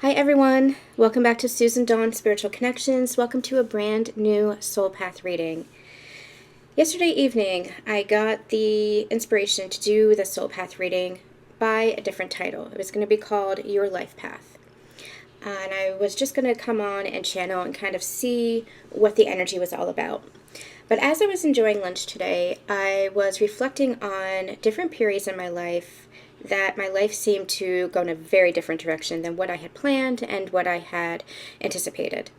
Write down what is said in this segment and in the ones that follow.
Hi everyone, welcome back to Susan Dawn Spiritual Connections. Welcome to a brand new Soul Path reading. Yesterday evening, I got the inspiration to do the Soul Path reading by a different title. It was going to be called Your Life Path. And I was just going to come on and channel and kind of see what the energy was all about. But as I was enjoying lunch today, I was reflecting on different periods in my life that my life seemed to go in a very different direction than what I had planned and what I had anticipated.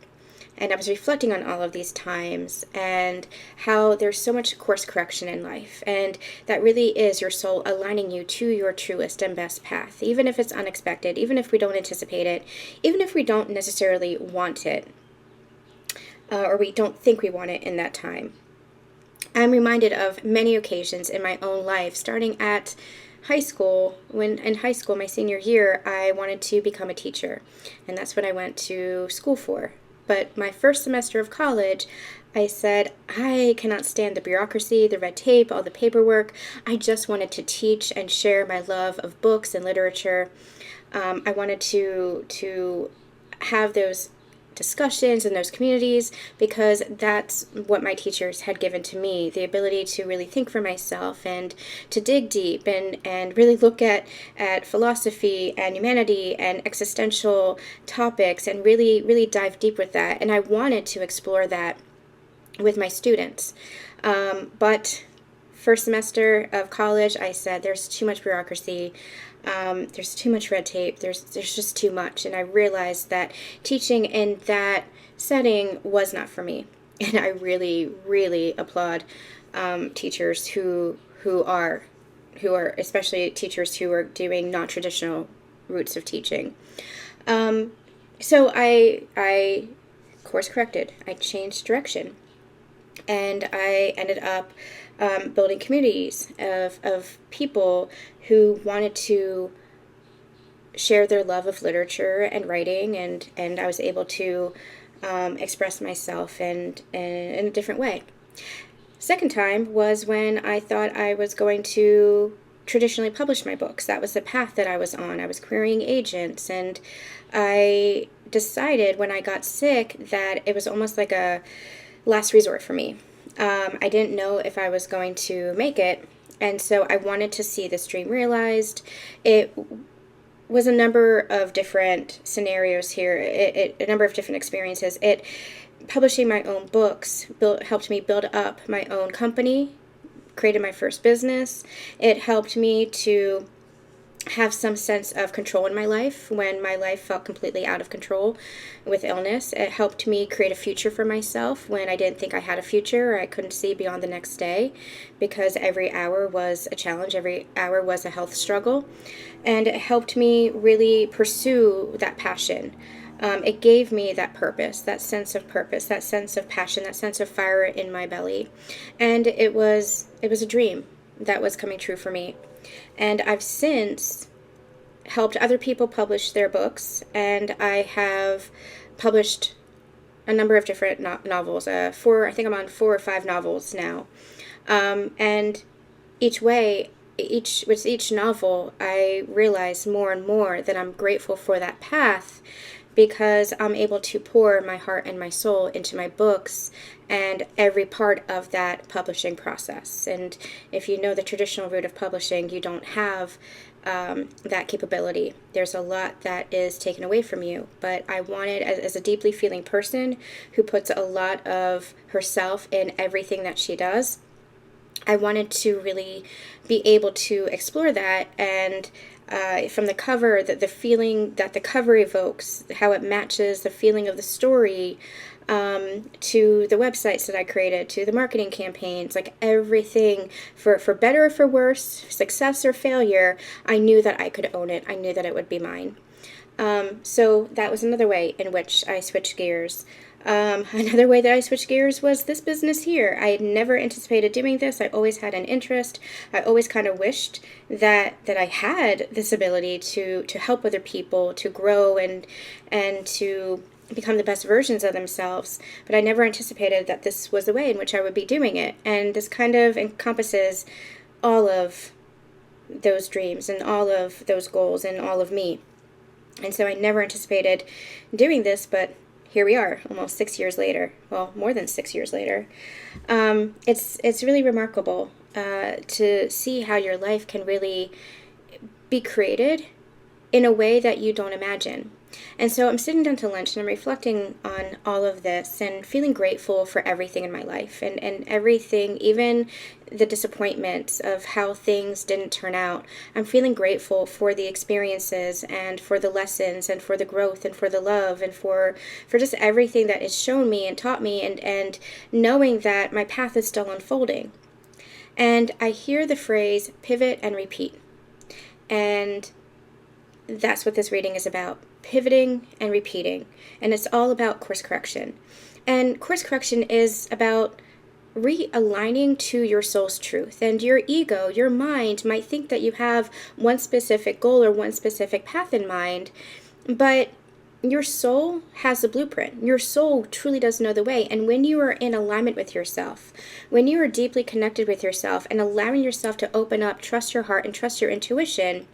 And I was reflecting on all of these times and how there's so much course correction in life. And that really is your soul aligning you to your truest and best path, even if it's unexpected, even if we don't anticipate it, even if we don't necessarily want it, or we don't think we want it in that time. I'm reminded of many occasions in my own life, starting at high school. When in high school, my senior year, I wanted to become a teacher, and that's what I went to school for. But my first semester of college, I said, I cannot stand the bureaucracy, the red tape, all the paperwork. I just wanted to teach and share my love of books and literature. I wanted to have those discussions in those communities because that's what my teachers had given to me, the ability to really think for myself and to dig deep and really look at philosophy and humanity and existential topics and really dive deep with that. And I wanted to explore that with my students. But first semester of college, I said, there's too much bureaucracy. There's too much red tape. There's just too much. And I realized that teaching in that setting was not for me. And I really applaud teachers who are especially teachers who are doing non-traditional routes of teaching. So I course corrected. I changed direction. And I ended up building communities of people who wanted to share their love of literature and writing, and I was able to express myself in a different way. Second time was when I thought I was going to traditionally publish my books. That was the path that I was on. I was querying agents, and I decided when I got sick that it was almost like a last resort for me. I didn't know if I was going to make it, and so I wanted to see this dream realized. It was a number of different scenarios here, a number of different experiences. Publishing my own books helped me build up my own company, created my first business. It helped me to have some sense of control in my life when my life felt completely out of control with illness. It helped me create a future for myself when I didn't think I had a future or I couldn't see beyond the next day, because every hour was a challenge, every hour was a health struggle. And it helped me really pursue that passion. It gave me that purpose, that sense of passion, that sense of fire in my belly. And it was a dream that was coming true for me. And I've since helped other people publish their books, and I have published a number of different novels. I think I'm on 4 or 5 novels now. And with each novel, I realize more and more that I'm grateful for that path, because I'm able to pour my heart and my soul into my books and every part of that publishing process. And if you know the traditional route of publishing, you don't have that capability. There's a lot that is taken away from you. But I wanted, as a deeply feeling person who puts a lot of herself in everything that she does, I wanted to really be able to explore that, and from the cover, the feeling that the cover evokes, how it matches the feeling of the story, to the websites that I created, to the marketing campaigns, like everything, for better or for worse, success or failure, I knew that I could own it. I knew that it would be mine. So that was another way in which I switched gears. Another way that I switched gears was this business here. I had never anticipated doing this. I always had an interest. I always kind of wished that I had this ability to help other people to grow and to become the best versions of themselves. But I never anticipated that this was the way in which I would be doing it. And this kind of encompasses all of those dreams and all of those goals and all of me. And so I never anticipated doing this, but here we are, almost 6 years later. Well, more than 6 years later. It's really remarkable to see how your life can really be created in a way that you don't imagine. And so I'm sitting down to lunch and I'm reflecting on all of this and feeling grateful for everything in my life and everything, even the disappointments of how things didn't turn out. I'm feeling grateful for the experiences and for the lessons and for the growth and for the love and for just everything that it's shown me and taught me, and knowing that my path is still unfolding. And I hear the phrase pivot and repeat. And that's what this reading is about. Pivoting and repeating. And it's all about course correction. And course correction is about realigning to your soul's truth. And your ego, your mind, might think that you have one specific goal or one specific path in mind, but your soul has a blueprint. Your soul truly does know the way. And when you are in alignment with yourself, when you are deeply connected with yourself and allowing yourself to open up, trust your heart, and trust your intuition,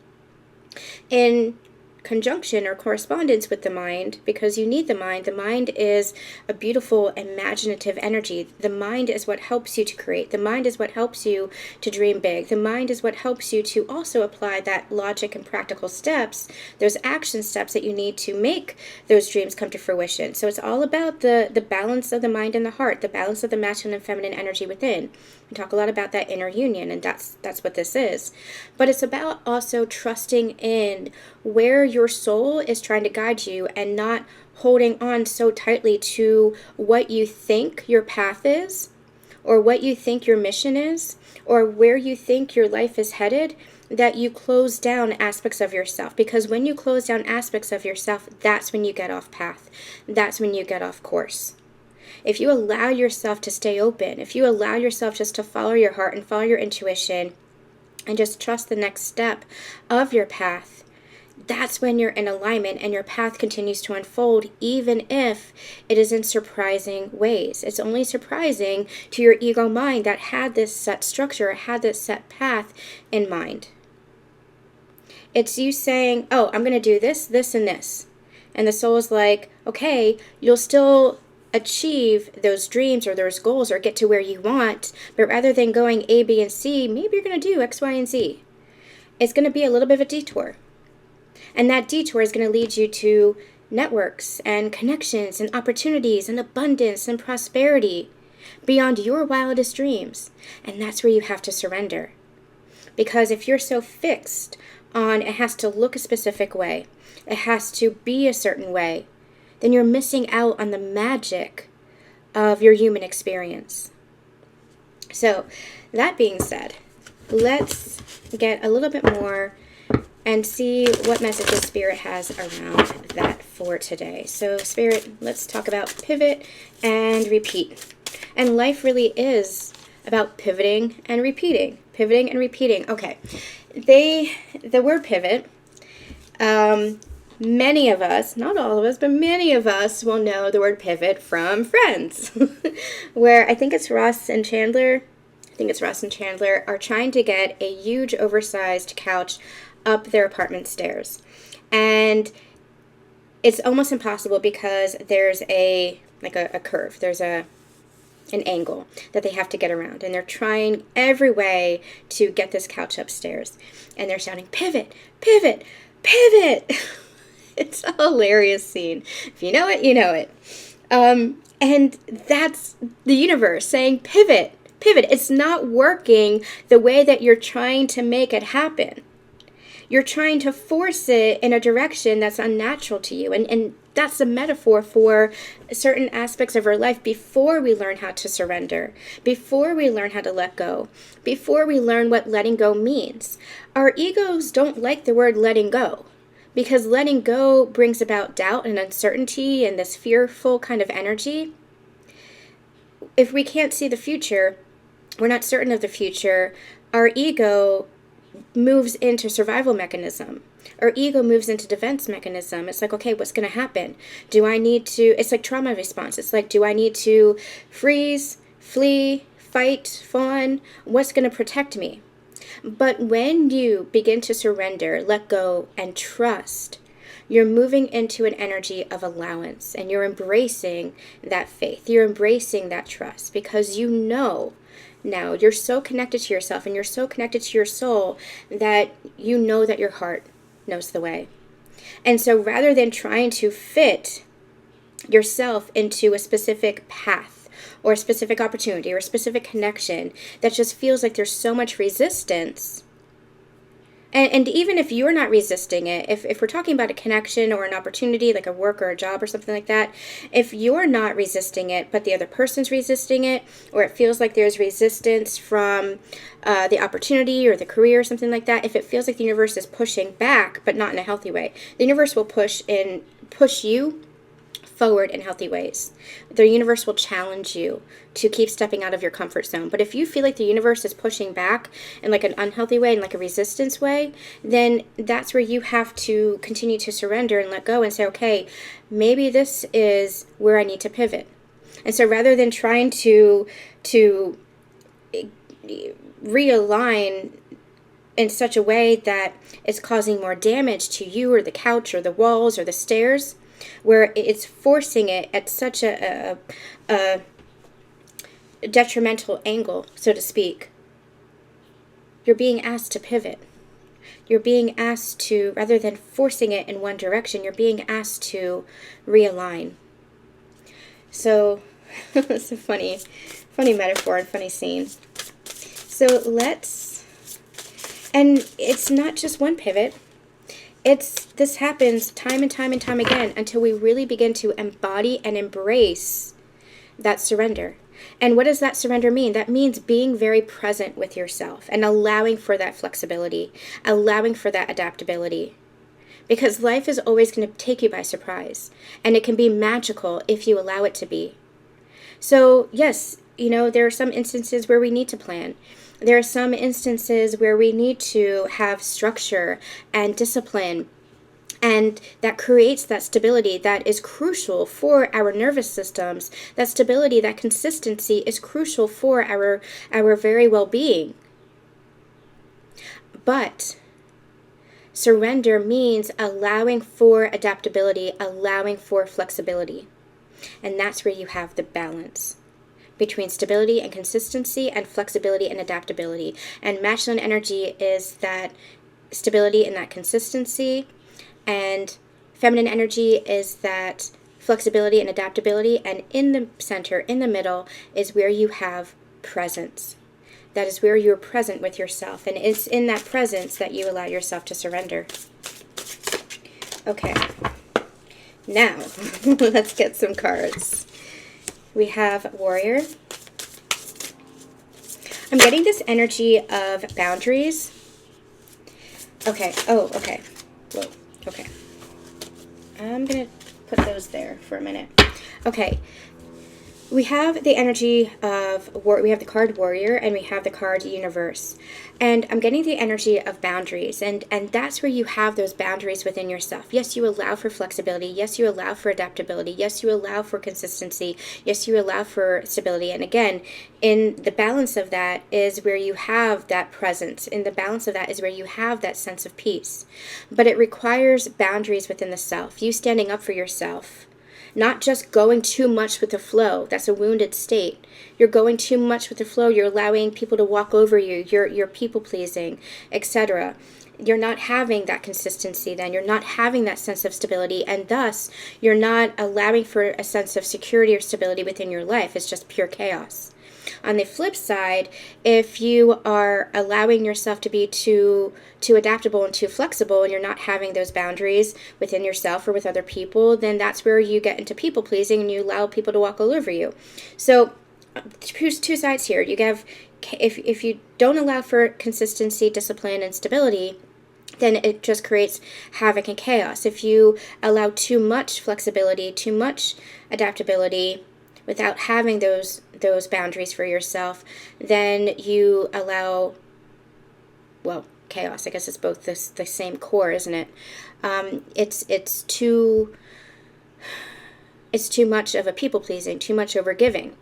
in conjunction or correspondence with the mind, because you need the mind. The mind is a beautiful imaginative energy. The mind is what helps you to create. The mind is what helps you to dream big. The mind is what helps you to also apply that logic and practical steps, those action steps that you need to make those dreams come to fruition. So it's all about the balance of the mind and the heart, the balance of the masculine and feminine energy within. We talk a lot about that inner union, and that's what this is. But it's about also trusting in where your soul is trying to guide you and not holding on so tightly to what you think your path is, or what you think your mission is, or where you think your life is headed, that you close down aspects of yourself. Because when you close down aspects of yourself, that's when you get off path. That's when you get off course. If you allow yourself to stay open, if you allow yourself just to follow your heart and follow your intuition and just trust the next step of your path, that's when you're in alignment and your path continues to unfold, even if it is in surprising ways. It's only surprising to your ego mind that had this set structure, had this set path in mind. It's you saying, oh, I'm going to do this, this, and this. And the soul is like, okay, you'll still achieve those dreams or those goals or get to where you want, but rather than going A, B, and C, maybe you're going to do X, Y, and Z. It's going to be a little bit of a detour. And that detour is going to lead you to networks and connections and opportunities and abundance and prosperity beyond your wildest dreams. And that's where you have to surrender. Because if you're so fixed on it has to look a specific way, it has to be a certain way, then you're missing out on the magic of your human experience. So, that being said, let's get a little bit more and see what messages Spirit has around that for today. So, Spirit, let's talk about pivot and repeat. And life really is about pivoting and repeating. Pivoting and repeating. Okay. The word pivot, many of us, not all of us, but many of us will know the word pivot from Friends, where I think it's Ross and Chandler are trying to get a huge oversized couch up their apartment stairs. And it's almost impossible because there's a curve. There's an angle that they have to get around. And they're trying every way to get this couch upstairs. And they're shouting, pivot, pivot, pivot. It's a hilarious scene. If you know it, you know it. And that's the universe saying, pivot, pivot. It's not working the way that you're trying to make it happen. You're trying to force it in a direction that's unnatural to you. And that's a metaphor for certain aspects of our life before we learn how to surrender, before we learn how to let go, before we learn what letting go means. Our egos don't like the word letting go, because letting go brings about doubt and uncertainty and this fearful kind of energy. If we can't see the future, we're not certain of the future, our ego moves into survival mechanism. Our ego moves into defense mechanism. It's like, okay, what's going to happen? It's like trauma response. It's like, do I need to freeze, flee, fight, fawn? What's going to protect me? But when you begin to surrender, let go, and trust, You're moving into an energy of allowance, and you're embracing that faith. You're embracing that trust because you know now you're so connected to yourself and you're so connected to your soul that you know that your heart knows the way. And so rather than trying to fit yourself into a specific path or a specific opportunity or a specific connection that just feels like there's so much resistance, and even if you're not resisting it, if we're talking about a connection or an opportunity, like a work or a job or something like that, if you're not resisting it, but the other person's resisting it, or it feels like there's resistance from the opportunity or the career or something like that, if it feels like the universe is pushing back, but not in a healthy way, the universe will push you forward in healthy ways. The universe will challenge you to keep stepping out of your comfort zone. But if you feel like the universe is pushing back in like an unhealthy way, in like a resistance way, then that's where you have to continue to surrender and let go and say, okay, maybe this is where I need to pivot. And so rather than trying to realign in such a way that it's causing more damage to you or the couch or the walls or the stairs, where it's forcing it at such a detrimental angle, so to speak, you're being asked to pivot. You're being asked to, rather than forcing it in one direction, you're being asked to realign. So it's a funny metaphor and funny scene. So and it's not just one pivot. This happens time and time and time again until we really begin to embody and embrace that surrender. And what does that surrender mean? That means being very present with yourself and allowing for that flexibility, allowing for that adaptability. Because life is always going to take you by surprise, and it can be magical if you allow it to be. So yes, there are some instances where we need to plan. There are some instances where we need to have structure and discipline, and that creates that stability that is crucial for our nervous systems. That stability, that consistency is crucial for our very well-being. But surrender means allowing for adaptability, allowing for flexibility. And that's where you have the balance between stability and consistency and flexibility and adaptability. And masculine energy is that stability and that consistency, and feminine energy is that flexibility and adaptability. And in the center, in the middle, is where you have presence. That is where you're present with yourself, and it's in that presence that you allow yourself to surrender. Okay, now let's get some cards. We have Warrior. I'm getting this energy of boundaries. Okay. Oh, okay. Whoa. Okay. I'm going to put those there for a minute. Okay. We have the energy of, we have the card Warrior, and we have the card Universe. And I'm getting the energy of boundaries, and that's where you have those boundaries within yourself. Yes, you allow for flexibility. Yes, you allow for adaptability. Yes, you allow for consistency. Yes, you allow for stability. And again, in the balance of that is where you have that presence. In the balance of that is where you have that sense of peace. But it requires boundaries within the self. You standing up for yourself. Not just going too much with the flow. That's a wounded state. You're going too much with the flow. You're allowing people to walk over you. You're people pleasing, etc. You're not having that consistency then. You're not having that sense of stability, and thus you're not allowing for a sense of security or stability within your life. It's just pure chaos. On the flip side, if you are allowing yourself to be too adaptable and too flexible, and you're not having those boundaries within yourself or with other people, then that's where you get into people pleasing and you allow people to walk all over you. So two sides here. You have, if you don't allow for consistency, discipline, and stability, then it just creates havoc and chaos. If you allow too much flexibility, too much adaptability, without having those boundaries for yourself, then you allow, well, chaos. I guess it's both the same core, isn't it? It's too much of a people pleasing, too much over giving.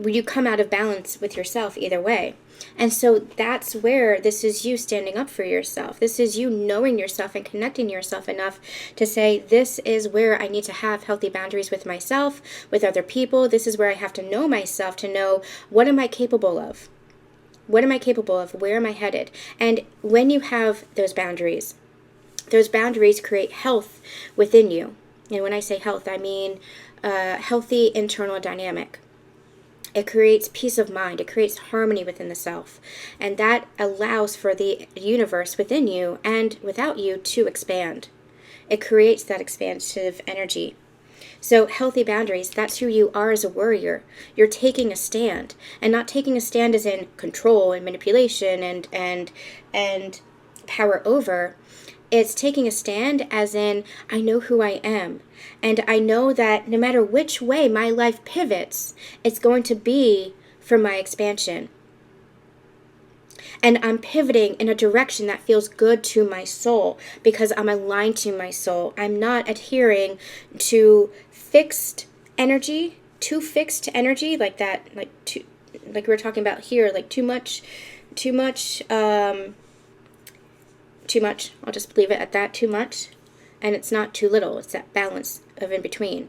you come out of balance with yourself either way. And so that's where this is you standing up for yourself. This is you knowing yourself and connecting yourself enough to say, this is where I need to have healthy boundaries with myself, with other people. This is where I have to know myself to know, what am I capable of? What am I capable of? Where am I headed? And when you have those boundaries create health within you. And when I say health, I mean healthy internal dynamic. It creates peace of mind. It creates harmony within the self. And that allows for the universe within you and without you to expand. It creates that expansive energy. So healthy boundaries, that's who you are as a warrior. You're taking a stand. And not taking a stand as in control and manipulation and power over. It's taking a stand as in, I know who I am. And I know that no matter which way my life pivots, it's going to be for my expansion. And I'm pivoting in a direction that feels good to my soul because I'm aligned to my soul. I'm not adhering to fixed energy, like that, like we were talking about here, like too much. I'll just leave it at that, too much. And it's not too little. It's that balance of in between.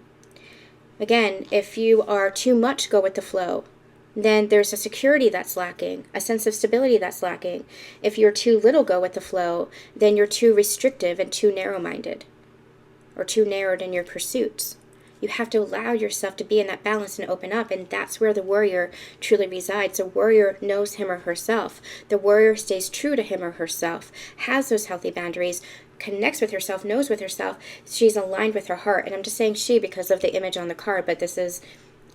Again, if you are too much go with the flow, then there's a security that's lacking, a sense of stability that's lacking. If you're too little go with the flow, then you're too restrictive and too narrow-minded, or too narrowed in your pursuits. You have to allow yourself to be in that balance and open up, and that's where the warrior truly resides. The warrior knows him or herself. The warrior stays true to him or herself, has those healthy boundaries, connects with herself, knows with herself. She's aligned with her heart. And I'm just saying she because of the image on the card, but this is,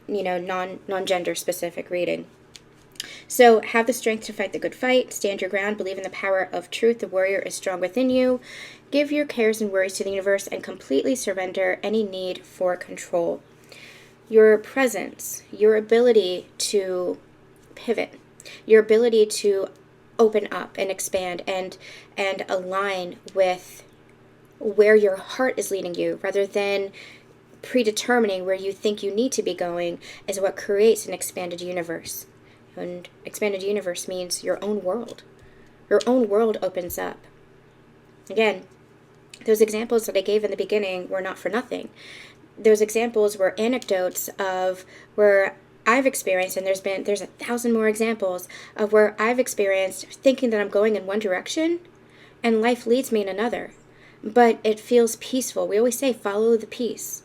non-gender specific reading. So have the strength to fight the good fight, stand your ground, believe in the power of truth. The warrior is strong within you. Give your cares and worries to the universe and completely surrender any need for control. Your presence, your ability to pivot, your ability to open up and expand and align with where your heart is leading you rather than predetermining where you think you need to be going is what creates an expanded universe. And expanded universe means your own world. Your own world opens up. Again, those examples that I gave in the beginning were not for nothing. Those examples were anecdotes of where I've experienced, and there's 1,000 more examples of where I've experienced thinking that I'm going in one direction and life leads me in another. But it feels peaceful. We always say follow the peace.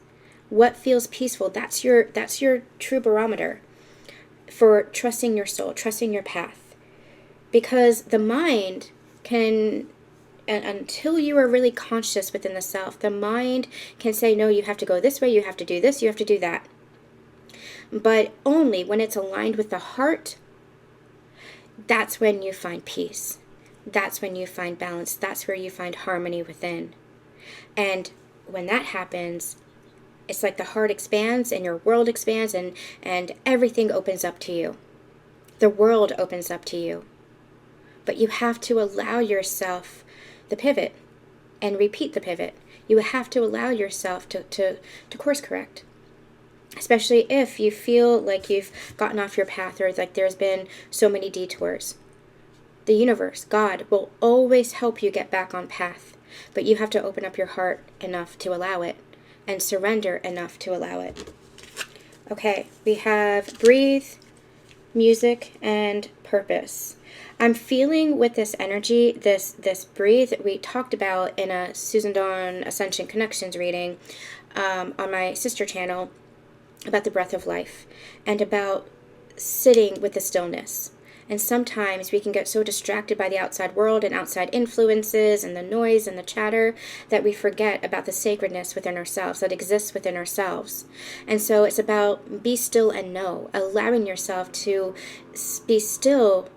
What feels peaceful? That's your true barometer for trusting your soul, trusting your path. Because the mind can, and until you are really conscious within the self, the mind can say, no, you have to go this way, you have to do this, you have to do that. But only when it's aligned with the heart, that's when you find peace. That's when you find balance. That's where you find harmony within. And when that happens, it's like the heart expands and your world expands and everything opens up to you. The world opens up to you. But you have to allow yourself the pivot and repeat the pivot. You have to allow yourself to course correct. Especially if you feel like you've gotten off your path or like there's been so many detours. The universe, God, will always help you get back on path. But you have to open up your heart enough to allow it and surrender enough to allow it. Okay, we have breathe, music, and purpose. I'm feeling with this energy, this breathe, we talked about in a Susan Dawn Ascension Connections reading on my sister channel about the breath of life and about sitting with the stillness. And sometimes we can get so distracted by the outside world and outside influences and the noise and the chatter that we forget about the sacredness within ourselves that exists within ourselves. And so it's about be still and know, allowing yourself to be still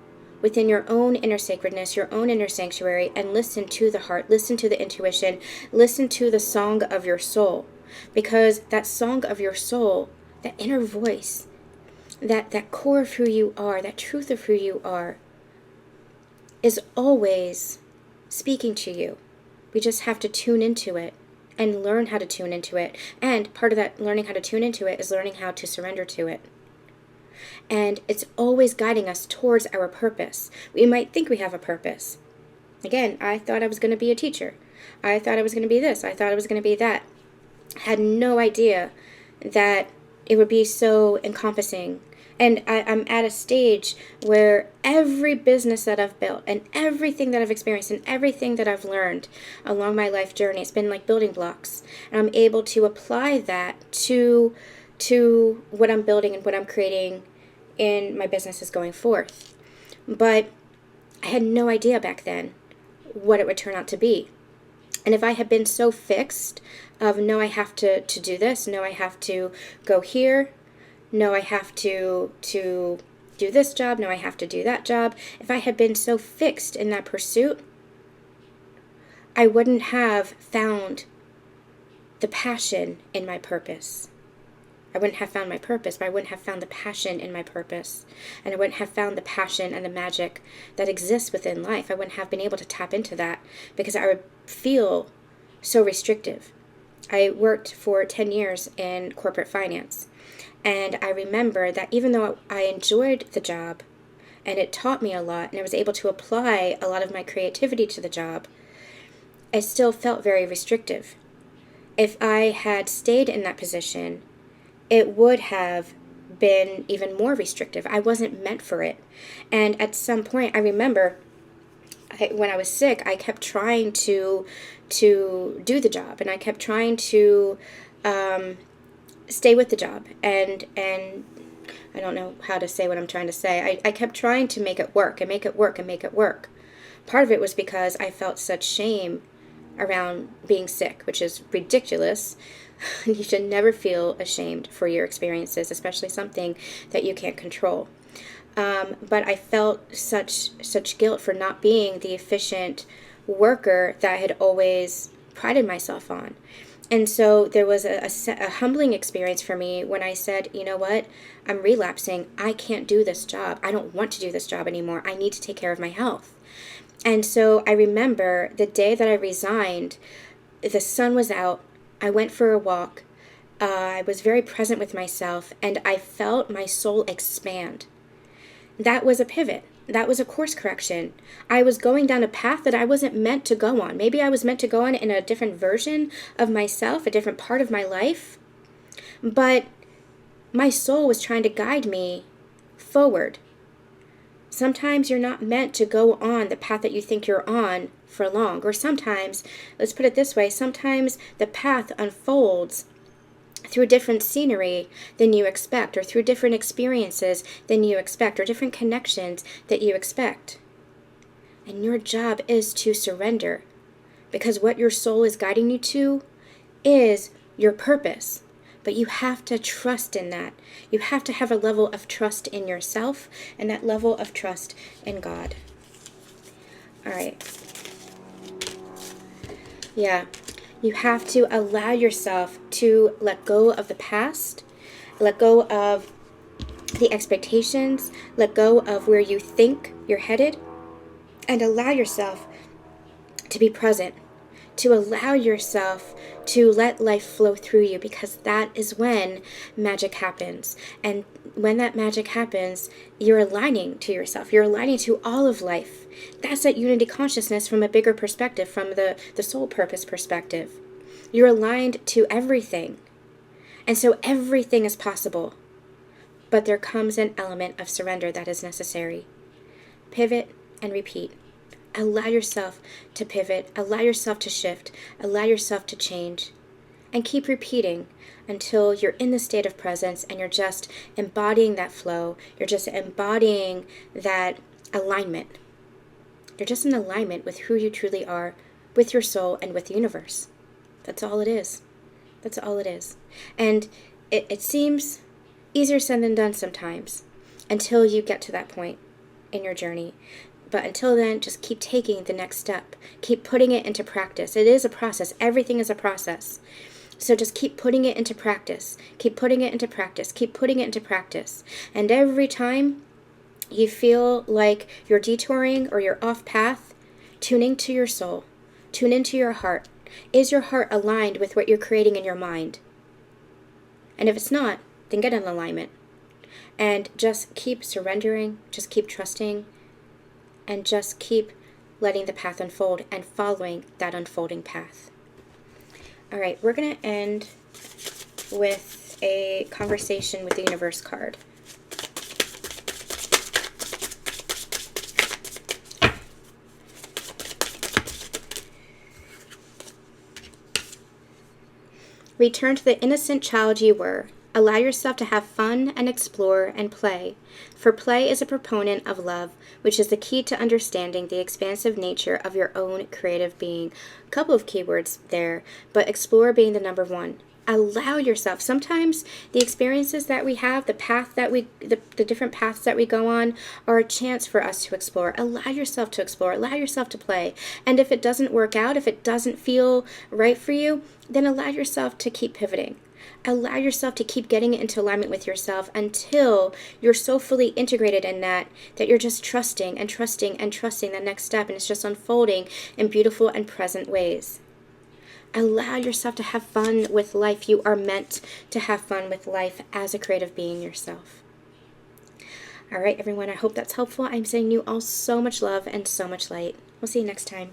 within your own inner sacredness, your own inner sanctuary, and listen to the heart, listen to the intuition, listen to the song of your soul. Because that song of your soul, that inner voice, that core of who you are, that truth of who you are, is always speaking to you. We just have to tune into it and learn how to tune into it. And part of that learning how to tune into it is learning how to surrender to it. And it's always guiding us towards our purpose. We might think we have a purpose. Again, I thought I was going to be a teacher. I thought I was going to be this. I thought I was going to be that. I had no idea that it would be so encompassing. And I'm at a stage where every business that I've built and everything that I've experienced and everything that I've learned along my life journey, it's been like building blocks. And I'm able to apply that to what I'm building and what I'm creating in my businesses going forth. But I had no idea back then what it would turn out to be. And if I had been so fixed of, no, I have to do this, no, I have to go here, no, I have to do this job, no, I have to do that job. If I had been so fixed in that pursuit, I wouldn't have found the passion in my purpose. I wouldn't have found my purpose, but I wouldn't have found the passion in my purpose. And I wouldn't have found the passion and the magic that exists within life. I wouldn't have been able to tap into that because I would feel so restrictive. I worked for 10 years in corporate finance. And I remember that even though I enjoyed the job and it taught me a lot and I was able to apply a lot of my creativity to the job, I still felt very restrictive. If I had stayed in that position, it would have been even more restrictive. I wasn't meant for it. And at some point, I remember when I was sick, I kept trying to do the job, and I kept trying to stay with the job. And I don't know how to say what I'm trying to say. I kept trying to make it work and make it work and make it work. Part of it was because I felt such shame around being sick, which is ridiculous. You should never feel ashamed for your experiences, especially something that you can't control. But I felt such guilt for not being the efficient worker that I had always prided myself on. And so there was a humbling experience for me when I said, you know what, I'm relapsing. I can't do this job. I don't want to do this job anymore. I need to take care of my health. And so I remember the day that I resigned, the sun was out. I went for a walk. I was very present with myself, and I felt my soul expand. That was a pivot. That was a course correction. I was going down a path that I wasn't meant to go on. Maybe I was meant to go on in a different version of myself, a different part of my life. But my soul was trying to guide me forward. Sometimes you're not meant to go on the path that you think you're on for long. Or sometimes, let's put it this way, sometimes the path unfolds through different scenery than you expect, or through different experiences than you expect, or different connections that you expect. And your job is to surrender, because what your soul is guiding you to is your purpose. But you have to trust in that. You have to have a level of trust in yourself and that level of trust in God. All right. Yeah. You have to allow yourself to let go of the past, let go of the expectations, let go of where you think you're headed, and allow yourself to be present, to allow yourself to let life flow through you, because that is when magic happens. And when that magic happens, you're aligning to yourself. You're aligning to all of life. That's that unity consciousness from a bigger perspective, from the soul purpose perspective. You're aligned to everything. And so everything is possible. But there comes an element of surrender that is necessary. Pivot and repeat. Allow yourself to pivot, allow yourself to shift, allow yourself to change, and keep repeating until you're in the state of presence and you're just embodying that flow. You're just embodying that alignment. You're just in alignment with who you truly are, with your soul, and with the universe. That's all it is. That's all it is. And it seems easier said than done sometimes until you get to that point in your journey. But until then, just keep taking the next step. Keep putting it into practice. It is a process. Everything is a process. So just keep putting it into practice. Keep putting it into practice. Keep putting it into practice. And every time you feel like you're detouring or you're off path, tune into your soul. Tune into your heart. Is your heart aligned with what you're creating in your mind? And if it's not, then get in alignment. And just keep surrendering, just keep trusting, and just keep letting the path unfold and following that unfolding path. All right, we're going to end with a conversation with the universe card. Return to the innocent child you were. Allow yourself to have fun and explore and play, for play is a proponent of love, which is the key to understanding the expansive nature of your own creative being. A couple of keywords there, but explore being the number one. Allow yourself. Sometimes the experiences that we have, the different paths that we go on are a chance for us to explore. Allow yourself to explore. Allow yourself to play. And if it doesn't work out, if it doesn't feel right for you, then allow yourself to keep pivoting. Allow yourself to keep getting into alignment with yourself until you're so fully integrated in that you're just trusting and trusting and trusting the next step, and it's just unfolding in beautiful and present ways. Allow yourself to have fun with life. You are meant to have fun with life as a creative being yourself. All right, everyone, I hope that's helpful. I'm sending you all so much love and so much light. We'll see you next time.